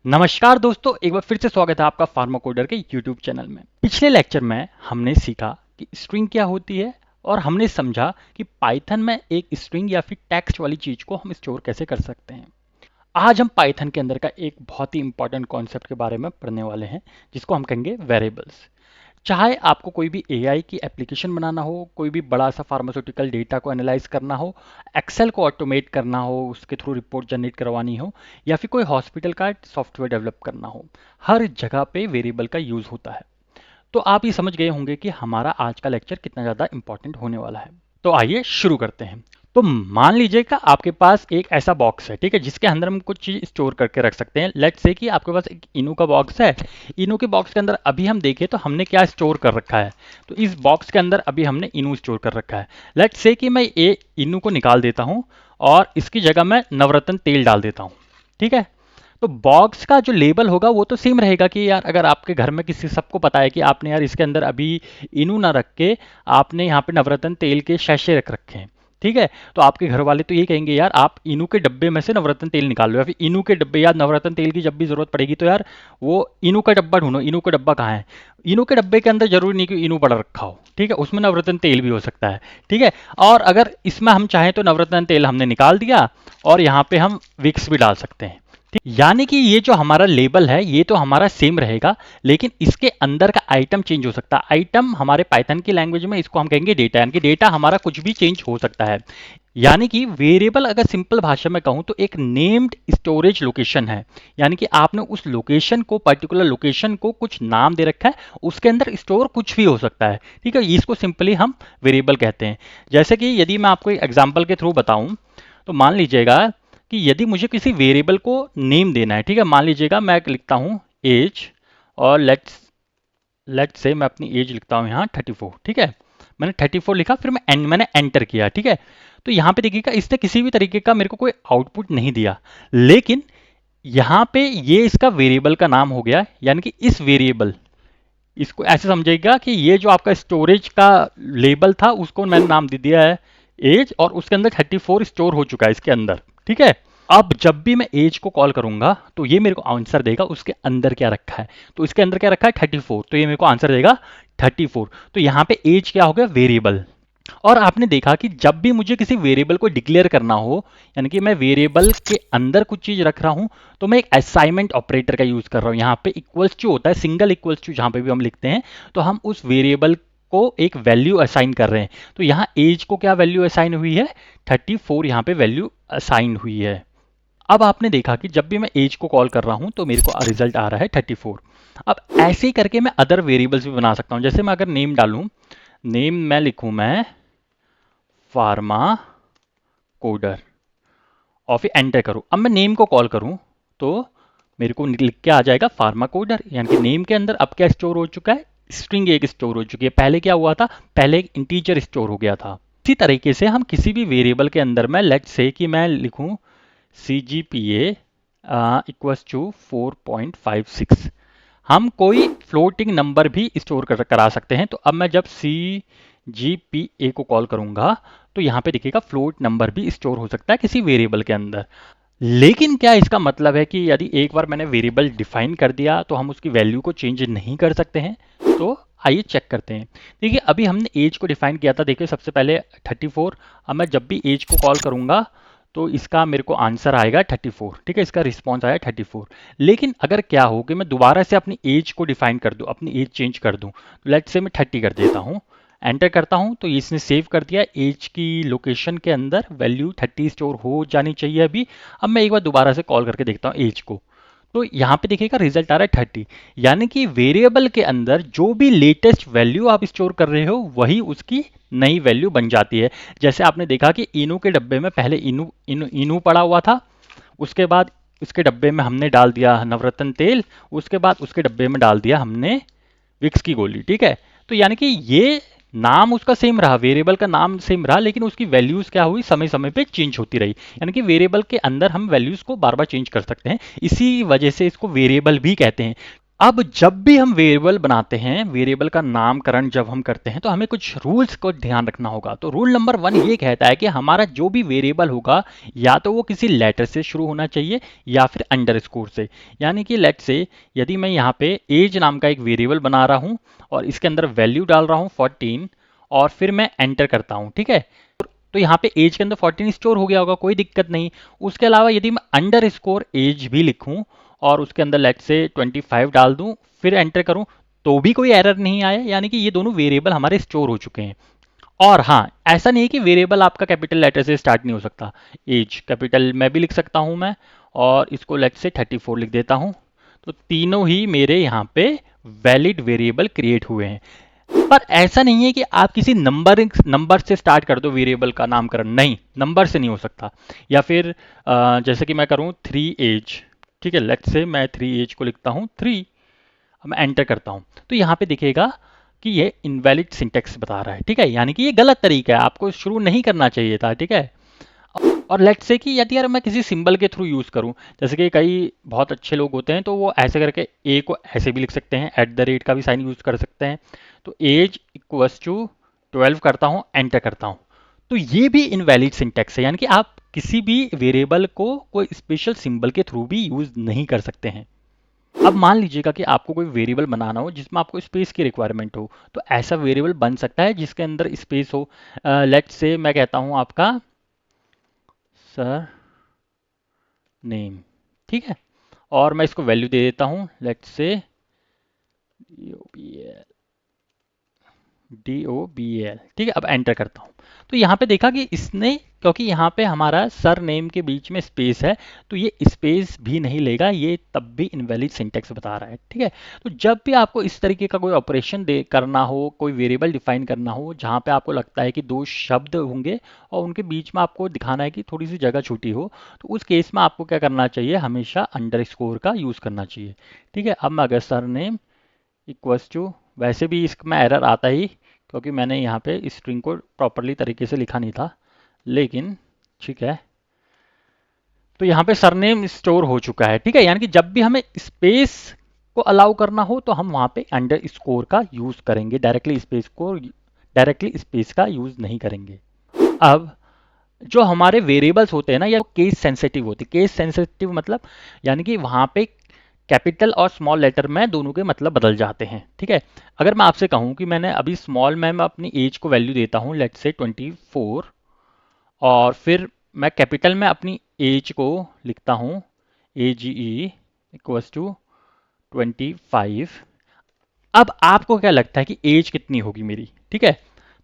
नमस्कार दोस्तों, एक बार फिर से स्वागत है आपका फार्माकोडर के यूट्यूब चैनल में। पिछले लेक्चर में हमने सीखा कि स्ट्रिंग क्या होती है और हमने समझा कि पाइथन में एक स्ट्रिंग या फिर टेक्स्ट वाली चीज को हम स्टोर कैसे कर सकते हैं। आज हम पाइथन के अंदर का एक बहुत ही इंपॉर्टेंट कॉन्सेप्ट के बारे में पढ़ने वाले हैं, जिसको हम कहेंगे वेरिएबल्स। चाहे आपको कोई भी एआई की एप्लीकेशन बनाना हो, कोई भी बड़ा सा फार्मास्यूटिकल डेटा को एनालाइज करना हो, एक्सेल को ऑटोमेट करना हो, उसके थ्रू रिपोर्ट जनरेट करवानी हो, या फिर कोई हॉस्पिटल का सॉफ्टवेयर डेवलप करना हो, हर जगह पे वेरिएबल का यूज होता है। तो आप ये समझ गए होंगे कि हमारा आज का लेक्चर कितना ज़्यादा इंपॉर्टेंट होने वाला है। तो आइए शुरू करते हैं। तो मान लीजिएगा आपके पास एक ऐसा बॉक्स है, ठीक है, जिसके अंदर हम कुछ चीज स्टोर करके रख सकते हैं। लेट्स से कि आपके पास एक इनू का बॉक्स है। इनू के बॉक्स के अंदर अभी हम देखें तो हमने क्या स्टोर कर रखा है। तो इस बॉक्स के अंदर अभी हमने इनू स्टोर कर रखा है। लेट्स से कि मैं ये इनू को निकाल देता हूँ और इसकी जगह मैं नवरत्न तेल डाल देता हूँ, ठीक है। तो बॉक्स का जो लेबल होगा वो तो सेम रहेगा कि यार अगर आपके घर में किसी सबको पता है कि आपने यार इसके अंदर अभी इनू ना रख के आपने यहाँ पे नवरत्न तेल के शैशे रख रखे हैं, ठीक है। तो आपके घर वाले तो ये कहेंगे यार आप इनू के डब्बे में से नवरत्न तेल निकाल लो, या फिर इनू के डब्बे, यार नवरत्न तेल की जब भी जरूरत पड़ेगी तो यार वो इनू का डब्बा ढूंढो, इनू का डब्बा कहाँ है। इनू के डब्बे के अंदर जरूरी नहीं कि इनू पड़ा रखा हो, ठीक है, उसमें नवरत्न तेल भी हो सकता है, ठीक है। और अगर इसमें हम चाहें तो नवरत्न तेल हमने निकाल दिया और यहाँ पे हम विक्स भी डाल सकते हैं। यानी कि ये जो हमारा लेबल है ये तो हमारा सेम रहेगा, लेकिन इसके अंदर का आइटम चेंज हो सकता है। आइटम हमारे पाइथन की लैंग्वेज में इसको हम कहेंगे डेटा, यानी कि डेटा हमारा कुछ भी चेंज हो सकता है। यानी कि वेरिएबल अगर सिंपल भाषा में कहूं तो एक नेम्ड स्टोरेज लोकेशन है। यानी कि आपने उस लोकेशन को, पर्टिकुलर लोकेशन को कुछ नाम दे रखा है, उसके अंदर स्टोर कुछ भी हो सकता है, ठीक है। इसको सिंपली हम वेरिएबल कहते हैं। जैसे कि यदि मैं आपको एक एग्जाम्पल के थ्रू बताऊं तो मान लीजिएगा कि यदि मुझे किसी वेरिएबल को नेम देना है, ठीक है, मान लीजिएगा मैं लिखता हूं एज, और लेट्स से मैं अपनी एज लिखता हूं यहाँ 34, ठीक है। मैंने 34 लिखा, फिर मैंने एंटर किया, ठीक है। तो यहाँ पे देखिएगा इसने किसी भी तरीके का मेरे को कोई आउटपुट नहीं दिया, लेकिन यहाँ पे ये इसका वेरिएबल का नाम हो गया। यानी कि इस वेरिएबल, इसको ऐसे समझिएगा कि ये जो आपका स्टोरेज का लेबल था उसको मैंने नाम दे दिया है एज, और उसके अंदर 34 स्टोर हो चुका है इसके अंदर, ठीक है। अब जब भी मैं एज को कॉल करूंगा तो ये मेरे को आंसर देगा उसके अंदर क्या रखा है। तो इसके अंदर क्या रखा है 34, तो ये मेरे को आंसर देगा 34। तो यहाँ पे एज क्या हो गया, वेरिएबल। और आपने देखा कि जब भी मुझे किसी वेरिएबल को डिक्लेयर करना हो, यानी कि मैं वेरिएबल के अंदर कुछ चीज रख रहा हूं, तो मैं एक असाइनमेंट ऑपरेटर का यूज कर रहा हूं। यहाँ पे इक्वल्स टू होता है, सिंगल इक्वल्स टू जहां पे भी हम लिखते हैं तो हम उस वेरिएबल को एक वैल्यू असाइन कर रहे हैं। तो यहाँ एज को क्या वैल्यू असाइन हुई है, 34 यहाँ पे वैल्यू असाइन हुई है। अब आपने देखा कि जब भी मैं एज को कॉल कर रहा हूं तो मेरे को रिजल्ट आ रहा है 34। अब ऐसे ही करके मैं अदर वेरिएबल्स भी बना सकता हूं। जैसे मैं अगर नेम डालूं, नेम मैं लिखूं मैं फार्मा कोडर, और फिर एंटर करूं। अब मैं नेम को कॉल करूं तो मेरे को लिख के आ जाएगा फार्मा कोडर। यानी कि नेम के अंदर अब क्या स्टोर हो चुका है, स्ट्रिंग एक स्टोर हो चुकी है। पहले क्या हुआ था, पहले एक इंटीजर स्टोर हो गया था। इसी तरीके से हम किसी भी वेरिएबल के अंदर में लेट्स से कि मैं लिखूं CGPA इक्वल्स टू 4.56, हम कोई फ्लोटिंग नंबर भी स्टोर करा सकते हैं। तो अब मैं जब CGPA को कॉल करूंगा तो यहाँ पे देखिएगा फ्लोट नंबर भी स्टोर हो सकता है किसी वेरिएबल के अंदर। लेकिन क्या इसका मतलब है कि यदि एक बार मैंने वेरिएबल डिफाइन कर दिया तो हम उसकी वैल्यू को चेंज नहीं कर सकते हैं? तो आइए चेक करते हैं। देखिए अभी हमने एज को डिफाइन किया था, देखिए सबसे पहले 34। अब मैं जब भी एज को कॉल करूंगा तो इसका मेरे को आंसर आएगा 34, ठीक है, इसका रिस्पॉन्स आया 34। लेकिन अगर क्या हो कि मैं दोबारा से अपनी एज को डिफाइन कर दूं, अपनी एज चेंज कर दूं, तो लेट्स से मैं 30 कर देता हूं, एंटर करता हूं, तो इसने सेव कर दिया। एज की लोकेशन के अंदर वैल्यू 30 स्टोर हो जानी चाहिए अभी। अब मैं एक बार दोबारा से कॉल करके देखता हूं एज को, तो यहाँ पे देखिएगा रिजल्ट आ रहा है 30। यानी कि वेरिएबल के अंदर जो भी लेटेस्ट वैल्यू आप स्टोर कर रहे हो वही उसकी नई वैल्यू बन जाती है। जैसे आपने देखा कि इनू के डब्बे में पहले इनू इनू इनू पड़ा हुआ था, उसके बाद उसके डब्बे में हमने डाल दिया नवरत्न तेल, उसके बाद उसके डब्बे में डाल दिया हमने विक्स की गोली, ठीक है। तो यानी कि ये नाम उसका सेम रहा, वेरिएबल का नाम सेम रहा, लेकिन उसकी वैल्यूज क्या हुई, समय समय पे चेंज होती रही। यानी कि वेरिएबल के अंदर हम वैल्यूज को बार बार चेंज कर सकते हैं, इसी वजह से इसको वेरिएबल भी कहते हैं। अब जब भी हम वेरिएबल बनाते हैं, वेरिएबल का नामकरण जब हम करते हैं, तो हमें कुछ रूल्स को ध्यान रखना होगा। तो रूल नंबर 1 ये कहता है कि हमारा जो भी वेरिएबल होगा, या तो वो किसी लेटर से शुरू होना चाहिए या फिर अंडरस्कोर से। यानी कि लेट से यदि मैं यहाँ पे एज नाम का एक वेरिएबल बना रहा हूँ और इसके अंदर वैल्यू डाल रहा हूँ 14 और फिर मैं एंटर करता हूँ, ठीक है, तो यहाँ पे एज के अंदर 14 स्टोर हो गया होगा, कोई दिक्कत नहीं। उसके अलावा यदि मैं अंडरस्कोर एज भी लिखूं और उसके अंदर लेट से 25 डाल दूं फिर एंटर करूं, तो भी कोई एरर नहीं आया, यानी कि ये दोनों वेरिएबल हमारे स्टोर हो चुके हैं। और हाँ, ऐसा नहीं है कि वेरिएबल आपका कैपिटल लेटर से स्टार्ट नहीं हो सकता। एज कैपिटल में भी लिख सकता हूं मैं, और इसको लेट से 34 लिख देता हूं, तो तीनों ही मेरे यहाँ पे वैलिड वेरिएबल क्रिएट हुए हैं। पर ऐसा नहीं है कि आप किसी नंबर से स्टार्ट कर दो वेरिएबल का नामकरण, नहीं, नंबर से नहीं हो सकता। या फिर जैसे कि मैं करूं 3 एज, ठीक है, लेट्स से मैं 3 एज को लिखता हूं 3, अब मैं एंटर करता हूं, तो यहाँ पे दिखेगा कि ये इनवैलिड सिंटेक्स बता रहा है, ठीक है, यानी कि ये गलत तरीका है, आपको शुरू नहीं करना चाहिए था, ठीक है। और लेट्स से कि यदि यार मैं किसी सिंबल के थ्रू यूज़ करूं, जैसे कि कई बहुत अच्छे लोग होते हैं तो वो ऐसे करके ए को ऐसे भी लिख सकते हैं, एट द रेट का भी साइन यूज़ कर सकते हैं। तो एज इक्वस टू 12 करता हूं, एंटर करता हूं, तो ये भी इनवैलिड सिंटेक्स है, यानी कि आप किसी भी वेरिएबल को कोई स्पेशल सिंबल के थ्रू भी यूज़ नहीं कर सकते हैं। अब मान लीजिएगा कि आपको कोई वेरिएबल बनाना हो जिसमें आपको स्पेस की रिक्वायरमेंट हो, तो ऐसा वेरिएबल बन सकता है जिसके अंदर स्पेस हो। लेट्स से मैं कहता हूं आपका सर नेम, ठीक है, और मैं इसको वैल्यू दे देता हूं, लेट्स से DOBL, ठीक है, अब एंटर करता हूं, तो यहाँ पे देखा कि इसने, क्योंकि यहाँ पे हमारा सर नेम के बीच में स्पेस है, तो ये स्पेस भी नहीं लेगा, ये तब भी इनवैलिड सिंटेक्स बता रहा है, ठीक है। तो जब भी आपको इस तरीके का कोई ऑपरेशन दे करना हो, कोई वेरिएबल डिफाइन करना हो जहाँ पे आपको लगता है कि दो शब्द होंगे और उनके बीच में आपको दिखाना है कि थोड़ी सी जगह छूटी हो, तो उस केस में आपको क्या करना चाहिए, हमेशा अंडरस्कोर का यूज़ करना चाहिए, ठीक है। अब मैं अगर सर नेम इक्वल्स टू, वैसे भी इसमें एरर आता ही, क्योंकि मैंने यहाँ पे स्ट्रिंग को प्रॉपरली तरीके से लिखा नहीं था, लेकिन ठीक है, तो यहाँ पे सरनेम स्टोर हो चुका है, ठीक है, यानी कि जब भी हमें स्पेस को अलाउ करना हो तो हम वहाँ पे अंडर स्कोर का यूज़ करेंगे, डायरेक्टली स्पेस का यूज़ नहीं करेंगे। अब जो हमारे वेरिएबल्स होते हैं ना, या केस सेंसिटिव होती है, केस सेंसिटिव मतलब यानी कि वहाँ पे कैपिटल और स्मॉल लेटर में दोनों के मतलब बदल जाते हैं, ठीक है। अगर मैं आपसे कहूँ कि मैंने अभी स्मॉल में मैं अपनी एज को वैल्यू देता हूँ लेट्स से 24, और फिर मैं कैपिटल में अपनी एज को लिखता हूँ AGE इक्वल्स टू 25, अब आपको क्या लगता है कि एज कितनी होगी मेरी, ठीक है।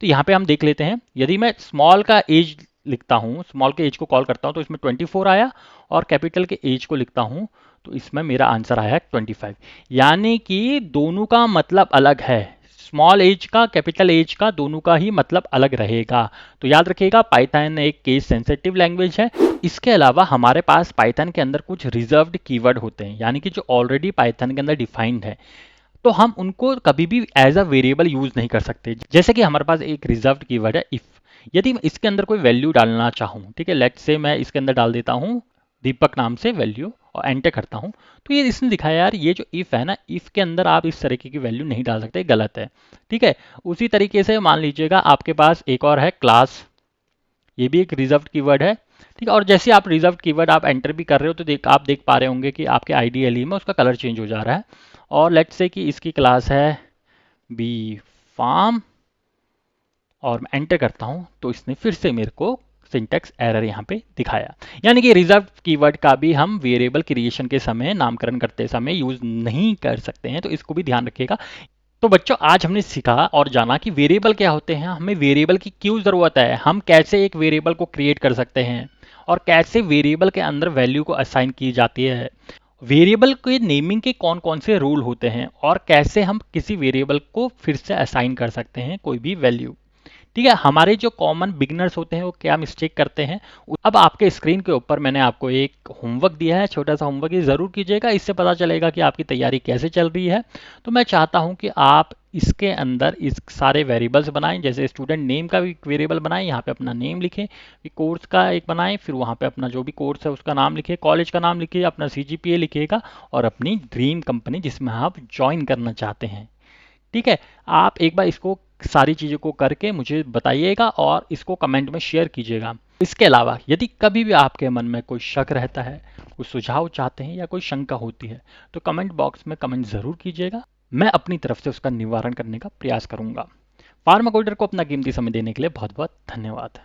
तो यहाँ पे हम देख लेते हैं, यदि मैं स्मॉल का एज लिखता हूँ, स्मॉल के एज को कॉल करता हूँ, तो इसमें 24 आया, और कैपिटल के एज को लिखता हूँ तो इसमें मेरा आंसर आया 25, यानी कि दोनों का मतलब अलग है, स्मॉल एज का कैपिटल एज का दोनों का ही मतलब अलग रहेगा। तो याद रखिएगा, पाइथन एक केस सेंसिटिव लैंग्वेज है। इसके अलावा हमारे पास पाइथन के अंदर कुछ रिजर्व्ड कीवर्ड होते हैं, यानी कि जो ऑलरेडी पाइथन के अंदर डिफाइंड है, तो हम उनको कभी भी एज अ वेरिएबल यूज नहीं कर सकते। जैसे कि हमारे पास एक रिजर्व्ड कीवर्ड है इफ, यदि मैं इसके अंदर कोई वैल्यू डालना चाहूँ, ठीक है, लेट्स से मैं इसके अंदर डाल देता हूँ दीपक नाम से वैल्यू और एंटर करता हूँ, तो ये इसने दिखाया यार ये जो इफ है ना, इफ के अंदर आप इस तरीके की वैल्यू नहीं डाल सकते, गलत है, ठीक है। उसी तरीके से मान लीजिएगा आपके पास एक और है क्लास, ये भी एक रिजर्व्ड कीवर्ड है, ठीक है। और जैसे आप रिजर्व्ड कीवर्ड आप एंटर भी कर रहे हो तो आप देख पा रहे होंगे कि आपके IDLE में उसका कलर चेंज हो जा रहा है। और लेट्स से कि इसकी क्लास है बी फार्म, और मैं एंटर करता हूं तो इसने फिर से मेरे को सिंटैक्स एरर यहाँ पे दिखाया, यानी कि रिजर्व कीवर्ड का भी हम वेरिएबल क्रिएशन के समय, नामकरण करते समय यूज नहीं कर सकते हैं, तो इसको भी ध्यान रखिएगा। तो बच्चों, आज हमने सीखा और जाना कि वेरिएबल क्या होते हैं, हमें वेरिएबल की क्यों ज़रूरत है, हम कैसे एक वेरिएबल को क्रिएट कर सकते हैं, और कैसे वेरिएबल के अंदर वैल्यू को असाइन की जाती है, वेरिएबल के नेमिंग के कौन कौन से रूल होते हैं, और कैसे हम किसी वेरिएबल को फिर से असाइन कर सकते हैं कोई भी वैल्यू, ठीक है, हमारे जो कॉमन बिगिनर्स होते हैं वो क्या मिस्टेक करते हैं। अब आपके स्क्रीन के ऊपर मैंने आपको एक होमवर्क दिया है, छोटा सा होमवर्क, ये ज़रूर कीजिएगा, इससे पता चलेगा कि आपकी तैयारी कैसे चल रही है। तो मैं चाहता हूं कि आप इसके अंदर इस सारे वेरिएबल्स बनाएं, जैसे स्टूडेंट नेम का भी वेरिएबल बनाएं, यहाँ पे अपना नेम लिखें, फिर कोर्स का एक बनाएं, फिर वहाँ पे अपना जो भी कोर्स है उसका नाम लिखिए, कॉलेज का नाम लिखिए, अपना CGPA लिखिएगा और अपनी ड्रीम कंपनी जिसमें आप ज्वाइन करना चाहते हैं। ठीक है, आप एक बार इसको सारी चीज़ों को करके मुझे बताइएगा और इसको कमेंट में शेयर कीजिएगा। इसके अलावा यदि कभी भी आपके मन में कोई शक रहता है, कोई सुझाव चाहते हैं या कोई शंका होती है, तो कमेंट बॉक्स में कमेंट ज़रूर कीजिएगा। मैं अपनी तरफ से उसका निवारण करने का प्रयास करूंगा। फार्माकोडर को अपना कीमती समय देने के लिए बहुत बहुत धन्यवाद।